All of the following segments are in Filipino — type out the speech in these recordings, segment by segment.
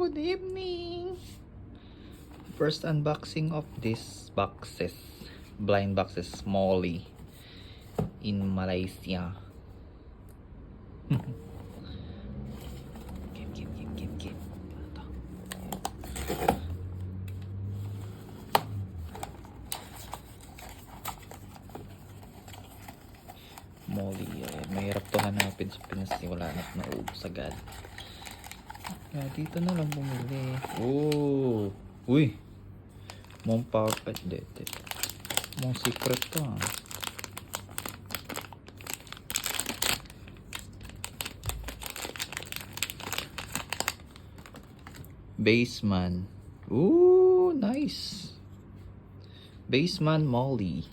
good evening. First unboxing of these boxes, blind boxes, Molly in Malaysia. Get. Molly, mahirap to hanapin sa Pinas, wala na't naubos agad. Kaya dito na lang bumili. Oh, uy, mong power pad dito. Mong secret to ha. Baseman. Ooh, nice. Baseman Molly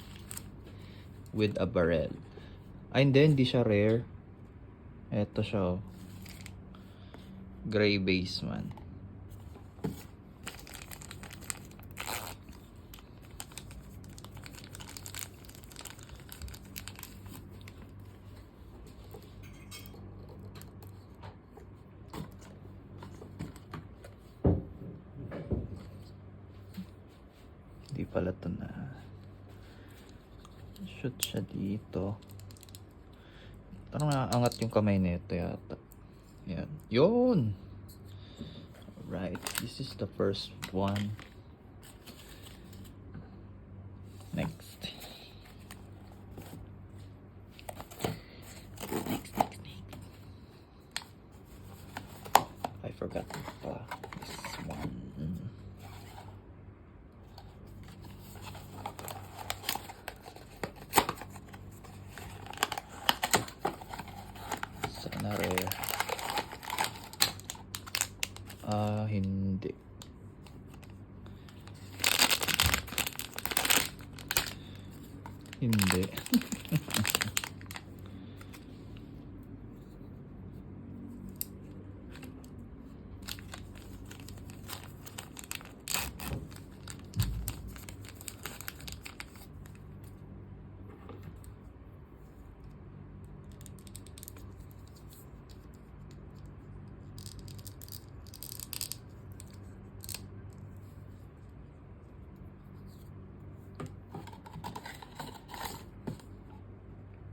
with a barrel. And then di siya rare. Eto siya, oh. Gray Baseman. Hindi pala ito na shoot siya dito. Parang nakaangat yung kamay nito yata. Yan. Yun! Alright. This is the first one. Next. Next. I forgot this one. Sana rare. Hindi. Hindi.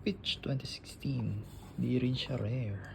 Pitch 2016. Di rin siya rare.